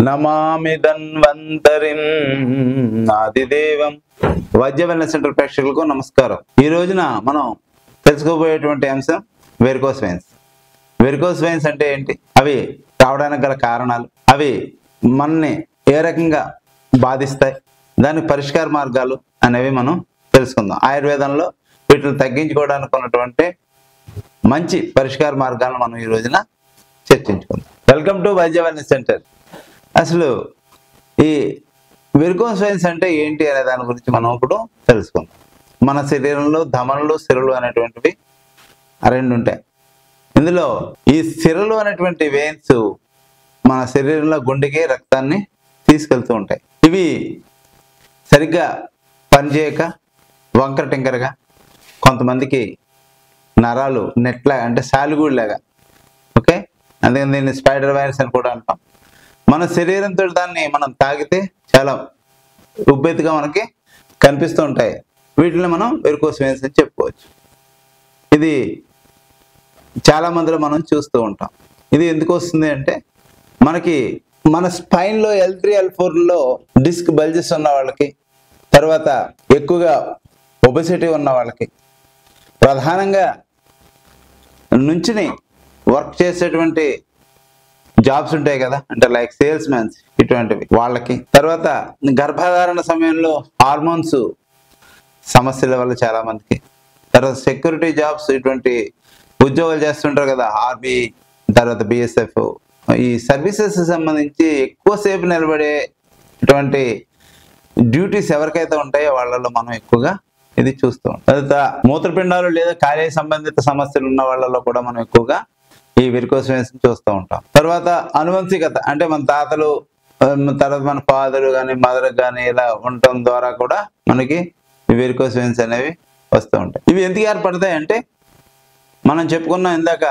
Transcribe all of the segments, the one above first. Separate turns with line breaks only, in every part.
నమామి ధన్వంతరిం ఆదిదేవం. వైద్య wellness centre ప్రేక్షకులకు నమస్కారం. ఈ రోజున మనం తెలుసుకోబోయేటువంటి అంశం వెరికోస్ వెయిన్స్. వెరికోస్ వెయిన్స్ అంటే ఏంటి, అవి రావడానికి గల కారణాలు, అవి మనని ఏ రకంగా బాధిస్తాయి, దానికి పరిష్కార మార్గాలు అనేవి మనం తెలుసుకుందాం. ఆయుర్వేదంలో వీటిని తగ్గించుకోవడానికి ఉన్నటువంటి మంచి పరిష్కార మార్గాలను మనం ఈ రోజున చర్చించుకుందాం. వెల్కమ్ టు వైద్య వెల్నెస్ సెంటర్. అసలు ఈ వెరికోస్ వెయిన్స్ అంటే ఏంటి అనే దాని గురించి మనం ఇప్పుడు తెలుసుకుందాం. మన శరీరంలో ధమనులు, సిరలు అనేటువంటివి రెండు ఉంటాయి. ఇందులో ఈ సిరలు అనేటువంటి వెయిన్స్ మన శరీరంలో గుండెకి రక్తాన్ని తీసుకెళ్తూ ఉంటాయి. ఇవి సరిగ్గా పనిచేయక వంకర టింకరగా, కొంతమందికి నరాలు నెట్లా అంటే సాలిగూడులాగా, ఓకే, అందుకని దీన్ని స్పైడర్ వైరస్ అని కూడా అంటాం. మన శరీరంతో దాన్ని మనం తాగితే చాలా ఉబ్బెత్తుగా మనకి కనిపిస్తూ ఉంటాయి. వీటిని మనం వెరికోస్ వెయిన్స్ అని చెప్పుకోవచ్చు. ఇది చాలా మందిలో మనం చూస్తూ ఉంటాం. ఇది ఎందుకు వస్తుంది అంటే, మనకి మన స్పైన్లో L3, L4లో డిస్క్ బల్జెస్ ఉన్న వాళ్ళకి, తర్వాత ఎక్కువగా ఒబెసిటీ ఉన్న వాళ్ళకి, ప్రధానంగా నుంచుని వర్క్ చేసేటువంటి జాబ్స్ ఉంటాయి కదా, అంటే లైక్ సేల్స్ మ్యాన్స్, ఇటువంటివి వాళ్ళకి, తర్వాత గర్భధారణ సమయంలో హార్మోన్స్ సమస్యల వల్ల చాలా మందికి, తర్వాత సెక్యూరిటీ జాబ్స్, ఇటువంటి ఉద్యోగాలు చేస్తుంటారు కదా, ఆర్మీ, తర్వాత BSF, ఈ సర్వీసెస్ సంబంధించి ఎక్కువసేపు నిలబడే ఇటువంటి డ్యూటీస్ ఎవరికైతే ఉంటాయో వాళ్ళలో మనం ఎక్కువగా ఇది చూస్తూ ఉంటాం. తర్వాత మూత్రపిండాలు లేదా కాలేయ సంబంధిత సమస్యలు ఉన్న వాళ్ళలో కూడా మనం ఎక్కువగా ఈ వెరికోస్ వెయిన్స్ చూస్తూ ఉంటాం. తర్వాత అనువంశికత, అంటే మన తాతలు, తర్వాత మన ఫాదర్ కానీ మదర్ కానీ ఇలా ఉండటం ద్వారా కూడా మనకి ఈ వెరికోస్ వెయిన్స్ అనేవి వస్తూ ఉంటాయి. ఇవి ఎందుకు ఏర్పడతాయి అంటే, మనం చెప్పుకున్నాం ఇందాక,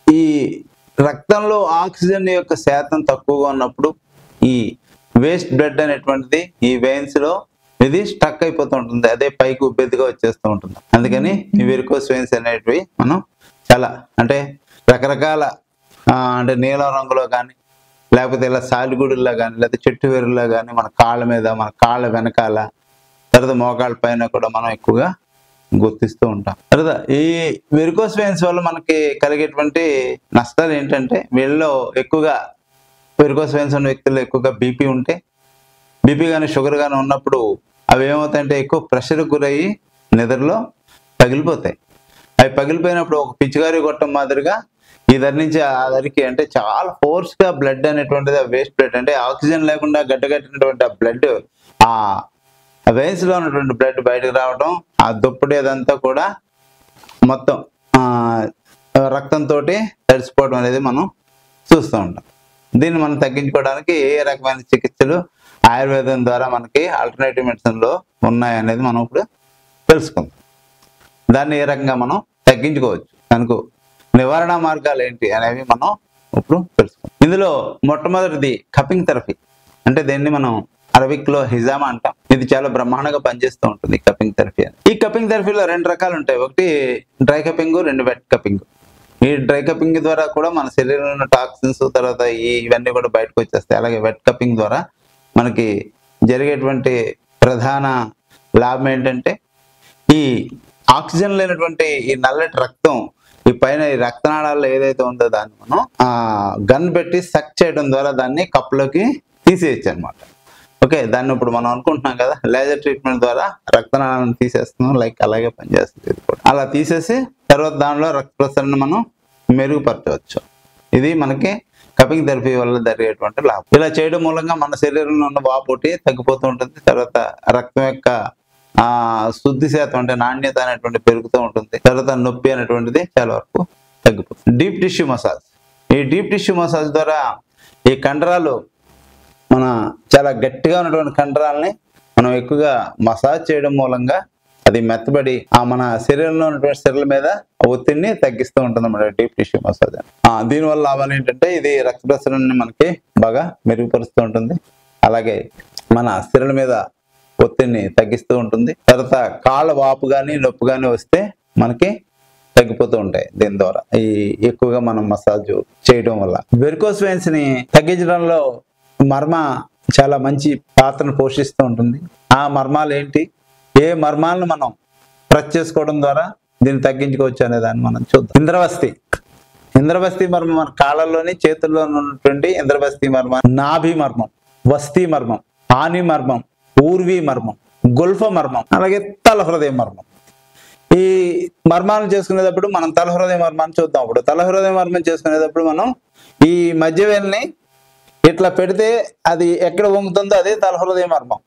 ఈ రక్తంలో ఆక్సిజన్ యొక్క శాతం తక్కువగా ఉన్నప్పుడు ఈ వేస్ట్ బ్లడ్ అనేటువంటిది ఈ వెయిన్స్ లో ఇది స్టక్ అయిపోతూ ఉంటుంది, అదే పైకి ఉబ్బెత్తుగా వచ్చేస్తూ ఉంటుంది. అందుకని ఈ వెరికోస్ వెయిన్స్ అనేటివి మనం చాలా అంటే రకరకాల అంటే నీలం రంగులో కానీ, లేకపోతే ఇలా సాలిగూడుల్లో కానీ, లేకపోతే చెట్టు వేరుల్లో కానీ, మన కాళ్ళ మీద, మన కాళ్ళ వెనకాల, తర్వాత మోకాళ్ళ పైన కూడా మనం ఎక్కువగా గుర్తిస్తూ ఉంటాం. తర్వాత ఈ వెరికోస్ వెయిన్స్ వల్ల మనకి కలిగేటువంటి నష్టాలు ఏంటంటే, వీళ్ళలో ఎక్కువగా వెరికోస్ వెయిన్స్ ఉన్న వ్యక్తుల్లో ఎక్కువగా బీపీ ఉంటే, బీపీ కానీ షుగర్ కానీ ఉన్నప్పుడు అవి ఏమవుతాయంటే ఎక్కువ ప్రెషర్కి గురయ్యి నిద్రలో పగిలిపోతాయి. అవి పగిలిపోయినప్పుడు ఒక పిచ్చిగారి గొట్టం మాదిరిగా ఈ దరి నుంచి ఆ దరికి, అంటే చాలా ఫోర్స్ గా బ్లడ్ అనేటువంటిది, వేస్ట్ బ్లడ్ అంటే ఆక్సిజన్ లేకుండా గడ్డగట్టినటువంటి ఆ బ్లడ్, ఆ వెయిన్స్ లో ఉన్నటువంటి బ్లడ్ బయటకు రావడం, ఆ దుప్పటి అదంతా కూడా మొత్తం రక్తంతో తడిసిపోవడం అనేది మనం చూస్తూ ఉంటాం. దీన్ని మనం తగ్గించుకోవడానికి ఏ రకమైన చికిత్సలు ఆయుర్వేదం ద్వారా మనకి ఆల్టర్నేటివ్ మెడిసిన్ లో ఉన్నాయనేది మనం ఇప్పుడు తెలుసుకుందాం. దాన్ని ఏ రకంగా మనం తగ్గించుకోవచ్చు, దానికి నివారణ మార్గాలు ఏంటి అనేవి మనం ఇప్పుడు తెలుసుకుందాం. ఇందులో మొట్టమొదటిది కపింగ్ థెరపీ, అంటే దీన్ని మనం అరబిక్ లో హిజామా అంటాం. ఇది చాలా బ్రహ్మాండంగా పనిచేస్తూ ఉంటుంది కపింగ్ థెరపీ అని. ఈ కపింగ్ థెరపీలో రెండు రకాలు ఉంటాయి. ఒకటి డ్రై కపింగ్, రెండు వెట్ కపింగ్. ఈ డ్రై కపింగ్ ద్వారా కూడా మన శరీరంలో ఉన్న టాక్సిన్స్, తర్వాత ఇవన్నీ కూడా బయటకు వచ్చేస్తాయి. అలాగే వెట్ కపింగ్ ద్వారా మనకి జరిగేటువంటి ప్రధాన లాభం ఏంటంటే, ఈ ఆక్సిజన్ లేనటువంటి ఈ నల్లటి రక్తం ఈ పైన ఈ రక్తనాళాల్లో ఏదైతే ఉందో దాన్ని మనం గన్ పెట్టి సక్ చేయడం ద్వారా దాన్ని కప్పులోకి తీసేయచ్చు అనమాట. ఓకే, దాన్ని ఇప్పుడు మనం అనుకుంటున్నాం కదా, లేజర్ ట్రీట్మెంట్ ద్వారా రక్తనాళాలను తీసేస్తున్నాం, లైక్ అలాగే పనిచేస్తుంది ఇది కూడా. అలా తీసేసి తర్వాత దానిలో రక్త ప్రసరణ మనం మెరుగుపరచవచ్చు. ఇది మనకి కపింగ్ థెరపీ వల్ల జరిగేటువంటి లాభం. ఇలా చేయడం మూలంగా మన శరీరంలో ఉన్న వాపోటి తగ్గిపోతూ ఉంటుంది. తర్వాత రక్తం యొక్క శుద్ధి శాతం, అంటే నాణ్యత అనేటువంటి పెరుగుతూ ఉంటుంది. తర్వాత నొప్పి అనేటువంటిది చాలా వరకు తగ్గిపోతుంది. డీప్ టిష్యూ మసాజ్, ఈ డీప్ టిష్యూ మసాజ్ ద్వారా ఈ కండరాలు, మన చాలా గట్టిగా ఉన్నటువంటి కండరాలని మనం ఎక్కువగా మసాజ్ చేయడం మూలంగా అది మెత్తబడి మన శరీరంలో ఉన్నటువంటి సిరల మీద ఒత్తిడిని తగ్గిస్తూ ఉంటుంది అన్నమాట డీప్ టిష్యూ మసాజ్. దీనివల్ల లాభాలు ఏంటంటే, ఇది రక్త ప్రసరణని మనకి బాగా మెరుగుపరుస్తూ ఉంటుంది, అలాగే మన సిరల మీద ఒత్తిడిని తగ్గిస్తూ ఉంటుంది. తర్వాత కాళ్ళ వాపు కానీ నొప్పి కానీ వస్తే మనకి తగ్గిపోతూ ఉంటాయి దీని ద్వారా, ఈ ఎక్కువగా మనం మసాజ్ చేయడం వల్ల. వెరికోస్ వెయిన్స్ ని తగ్గించడంలో మర్మ చాలా మంచి పాత్రను పోషిస్తూ ఉంటుంది. ఆ మర్మాలు ఏంటి, ఏ మర్మాలను మనం ప్రెస్ చేసుకోవడం ద్వారా దీన్ని తగ్గించుకోవచ్చు అనే దాన్ని మనం చూద్దాం. ఇంద్రవస్తి మర్మం మన కాళ్ళలోని చేతుల్లో ఉన్నటువంటి ఇంద్రవస్తి మర్మం, నాభి మర్మం, వస్తి మర్మం, ఆని మర్మం, ఊర్వి మర్మం, గుల్ఫ మర్మం, అలాగే తల హృదయ మర్మం. ఈ మర్మాలను చేసుకునేటప్పుడు మనం తల హృదయ మర్మాన్ని చూద్దాం. అప్పుడు తల హృదయ మర్మం చేసుకునేటప్పుడు మనం ఈ మధ్యవేలిని ఇట్లా పెడితే అది ఎక్కడ వంగుతుందో అదే తల హృదయ మర్మం.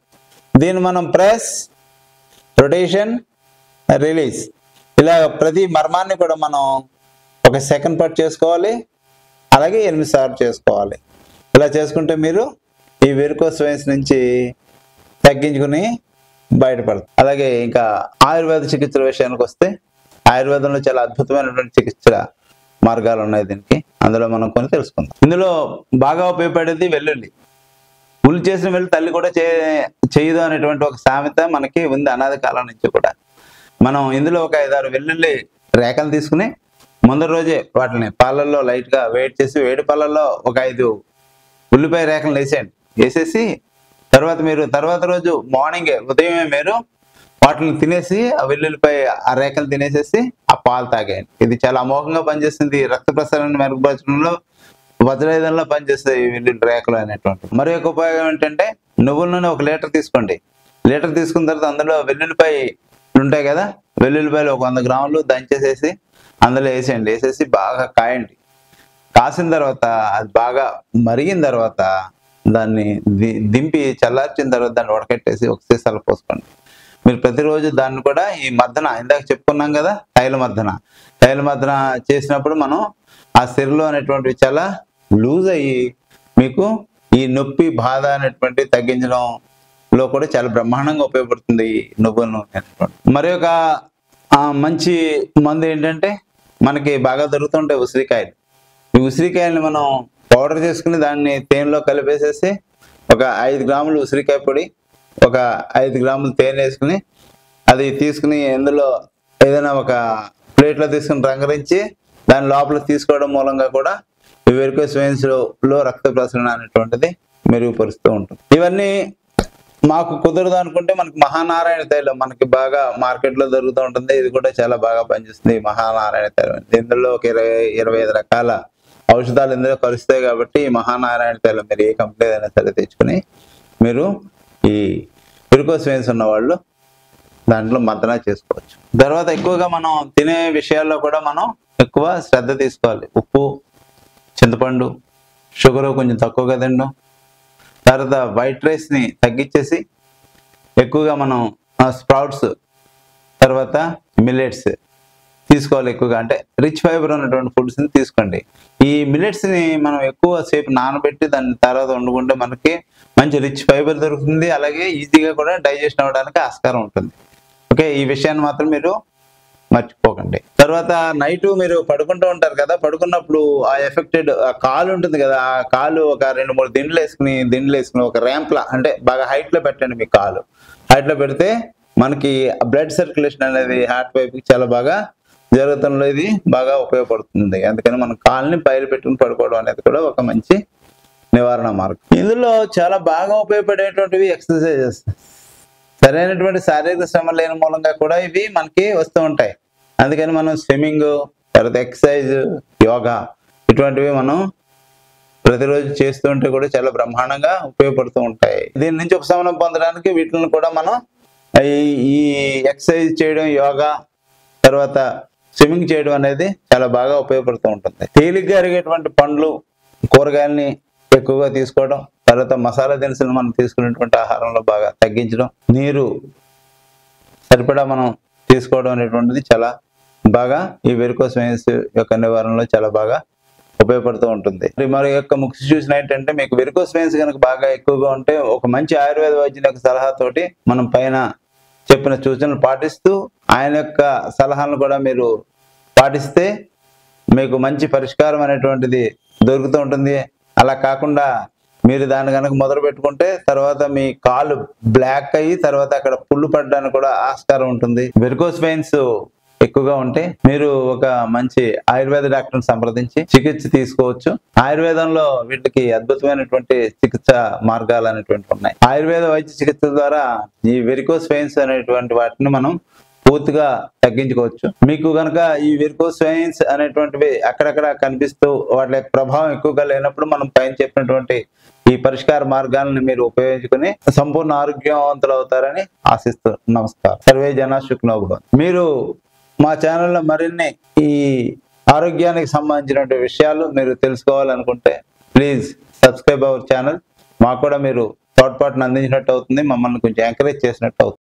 దీన్ని మనం ప్రెస్, రొటేషన్, రిలీజ్, ఇలా ప్రతి మర్మాన్ని కూడా మనం ఒక సెకండ్ పాటు చేసుకోవాలి, అలాగే 8 సార్లు చేసుకోవాలి. ఇలా చేసుకుంటే మీరు ఈ వెరికోస్ వెయిన్స్ నుంచి తగ్గించుకుని బయటపడతారు. అలాగే ఇంకా ఆయుర్వేద చికిత్సల విషయానికి వస్తే, ఆయుర్వేదంలో చాలా అద్భుతమైనటువంటి చికిత్స మార్గాలు ఉన్నాయి దీనికి. అందులో మనం కొన్ని తెలుసుకుందాం. ఇందులో బాగా ఉపయోగపడేది వెల్లుల్లి. ఉల్లి చేసిన వెల్లు తల్లి కూడా చేయదు అనేటువంటి ఒక సామెత మనకి ఉంది అనాది కాలం నుంచి కూడా. మనం ఇందులో ఒక 5-6 వెల్లుల్లి రేఖలు తీసుకుని ముందర రోజే వాటిని పాలల్లో లైట్ గా వేడి చేసి, వేడి పాలల్లో ఒక 5 ఉల్లిపాయ రేఖలు వేసేసి తర్వాత రోజు మార్నింగే ఉదయమే మీరు వాటిని తినేసి, ఆ వెల్లుల్లిపై ఆ రేఖలు తినేసేసి ఆ పాలు తాగేయండి. ఇది చాలా అమోఘంగా పనిచేస్తుంది. రక్త ప్రసరణ మెరుగుపరచడంలో, వజ్రాయుధంలో పనిచేస్తాయి ఈ వెల్లుల్లి రేఖలు అనేటువంటి. మరి ఒక ఉపయోగం ఏంటంటే, నువ్వుల నూనె 1 లీటర్ తీసుకోండి. లీటర్ తీసుకున్న తర్వాత అందులో వెల్లుల్లిపాయ ఉంటాయి కదా, వెల్లుల్లిపాయలు ఒక 100 గ్రాములు దంచేసేసి అందులో వేసేసి బాగా కాయండి. కాసిన తర్వాత అది బాగా మరిగిన తర్వాత దాన్ని దింపి చల్లార్చిన తర్వాత దాన్ని ఉడకట్టేసి ఒక సీసాలో పోసుకోండి. మీరు ప్రతిరోజు దాన్ని కూడా ఈ మర్దన, ఇందాక చెప్పుకున్నాం కదా, తైల మర్దన చేసినప్పుడు మనం ఆ సిరలో అనేటువంటివి చాలా లూజ్ అయ్యి మీకు ఈ నొప్పి, బాధ అనేటువంటి తగ్గించడంలో కూడా చాలా బ్రహ్మాండంగా ఉపయోగపడుతుంది ఈ నువ్వుల నూనె అనేటువంటి. మరి ఒక మంచి మందు ఏంటంటే, మనకి బాగా దొరుకుతుంటాయి ఉసిరికాయలు. ఈ ఉసిరికాయల్ని మనం పౌడర్ చేసుకుని దాన్ని తేనెలో కలిపేసేసి ఒక 5 గ్రాములు ఉసిరికాయ పొడి, ఒక 5 గ్రాములు తేనె వేసుకుని అది తీసుకుని ఇందులో ఏదైనా ఒక ప్లేట్లో తీసుకుని రంగరించి దాని లోపల తీసుకోవడం మూలంగా కూడా ఈ వెరికోస్ వెయిన్స్ లో రక్త ప్రసరణ అనేటువంటిది మెరుగుపరుస్తూ ఉంటుంది. ఇవన్నీ మాకు కుదరదు అనుకుంటే మనకి మహానారాయణ తైలం మనకి బాగా మార్కెట్లో దొరుకుతూ ఉంటుంది. ఇది కూడా చాలా బాగా పనిచేస్తుంది ఈ మహానారాయణ తైలం. ఇందులో ఒక 20-25 రకాల ఔషధాలు ఇందులో కలుస్తాయి కాబట్టి ఈ మహానారాయణ తైలం మీరు ఏ కంపెనీ అయినా సరే తెచ్చుకుని మీరు ఈ వెరికోస్ వెయిన్స్ ఉన్న వాళ్ళు దాంట్లో మర్దన చేసుకోవచ్చు. తర్వాత ఎక్కువగా మనం తినే విషయాల్లో కూడా మనం ఎక్కువ శ్రద్ధ తీసుకోవాలి. ఉప్పు, చింతపండు, షుగర్ కొంచెం తక్కువగా తినడం, తర్వాత వైట్ రైస్ని తగ్గించేసి ఎక్కువగా మనం స్ప్రౌట్స్, తర్వాత మిల్లెట్స్ తీసుకోవాలి. ఎక్కువగా అంటే రిచ్ ఫైబర్ ఉన్నటువంటి ఫుడ్స్ని తీసుకోండి. ఈ మిల్లెట్స్ని మనం ఎక్కువ సేపు నానబెట్టి దాని తర్వాత వండుకుంటే మనకి మంచి రిచ్ ఫైబర్ దొరుకుతుంది, అలాగే ఈజీగా కూడా డైజెషన్ అవ్వడానికి ఆస్కారం ఉంటుంది. ఓకే, ఈ విషయాన్ని మాత్రం మీరు మర్చిపోకండి. తర్వాత నైట్ మీరు పడుకుంటూ ఉంటారు కదా, పడుకున్నప్పుడు ఆ ఎఫెక్టెడ్ కాలు ఉంటుంది కదా, ఆ కాలు ఒక 2-3 దిండ్లు వేసుకుని ఒక ర్యాంప్లా, అంటే బాగా హైట్ లో పెట్టండి. మీ కాలు హైట్ లో పెడితే మనకి బ్లడ్ సర్క్యులేషన్ అనేది హార్ట్ వైపుకి చాలా బాగా జరుగుతుందో ఇది బాగా ఉపయోగపడుతుంది. అందుకని మనం కాళ్ళని పైలు పెట్టుకుని పడుకోవడం అనేది కూడా ఒక మంచి నివారణ మార్గం. ఇందులో చాలా బాగా ఉపయోగపడేటువంటివి ఎక్సర్సైజెస్. సరైనటువంటి శారీరక శ్రమ లేని మూలంగా కూడా ఇవి మనకి వస్తూ ఉంటాయి. అందుకని మనం స్విమ్మింగ్, తర్వాత ఎక్సర్సైజ్, యోగా ఇటువంటివి మనం ప్రతిరోజు చేస్తూ ఉంటే కూడా చాలా బ్రహ్మాండంగా ఉపయోగపడుతూ ఉంటాయి. దీని నుంచి ఉపశమనం పొందడానికి వీటిని కూడా మనం ఈ ఎక్సర్సైజ్ చేయడం, యోగా, తర్వాత స్విమ్మింగ్ చేయడం అనేది చాలా బాగా ఉపయోగపడుతూ ఉంటుంది. తేలిగ్గా అరిగేటువంటి పండ్లు, కూరగాయలని ఎక్కువగా తీసుకోవడం, తర్వాత మసాలా దినుసులు మనం తీసుకునేటువంటి ఆహారంలో బాగా తగ్గించడం, నీరు సరిపడా మనం తీసుకోవడం అనేటువంటిది చాలా బాగా ఈ వెరికోస్ వెయిన్స్ యొక్క నివారణలో చాలా బాగా ఉపయోగపడుతూ ఉంటుంది. మరి యొక్క ముఖ్య సూచన ఏంటంటే, మీకు వెరికోస్ వెయిన్స్ కనుక బాగా ఎక్కువగా ఉంటే ఒక మంచి ఆయుర్వేద వైద్యుల యొక్క సలహాతోటి మనం పైన చెప్పిన సూచనలు పాటిస్తూ ఆయన యొక్క సలహాలను కూడా మీరు పాటిస్తే మీకు మంచి పరిష్కారం అనేటువంటిది దొరుకుతూ ఉంటుంది. అలా కాకుండా మీరు దాన్ని కనుక మొదలు పెట్టుకుంటే తర్వాత మీ కాలు బ్లాక్ అయ్యి తర్వాత అక్కడ పుళ్ళు పడడానికి కూడా ఆస్కారం ఉంటుంది. వెరికోస్ వెయిన్స్ ఎక్కువగా ఉంటే మీరు ఒక మంచి ఆయుర్వేద డాక్టర్ని సంప్రదించి చికిత్స తీసుకోవచ్చు. ఆయుర్వేదంలో వీటికి అద్భుతమైనటువంటి చికిత్స మార్గాలు అనేటువంటి ఉన్నాయి. ఆయుర్వేద వైద్య చికిత్స ద్వారా ఈ వెరికోస్ వెయిన్స్ అనేటువంటి వాటిని మనం పూర్తిగా తగ్గించుకోవచ్చు. మీకు కనుక ఈ వెరికోస్ వెయిన్స్ అనేటువంటివి అక్కడక్కడ కనిపిస్తూ వాటి యొక్క ప్రభావం ఎక్కువగా లేనప్పుడు మనం పైన చెప్పినటువంటి ఈ పరిష్కార మార్గాలను మీరు ఉపయోగించుకుని సంపూర్ణ ఆరోగ్యవంతులు అవుతారని ఆశిస్తూ నమస్కారం. సర్వే జనా సుఖినో భవంతు. మీరు మా ఛానల్లో మరిన్ని ఈ ఆరోగ్యానికి సంబంధించినటువంటి విషయాలు మీరు తెలుసుకోవాలనుకుంటే ప్లీజ్ సబ్స్క్రైబ్ అవర్ ఛానల్. మాకు కూడా మీరు తోడ్పాటును అందించినట్టు అవుతుంది, మమ్మల్ని కొంచెం ఎంకరేజ్ చేసినట్టు అవుతుంది.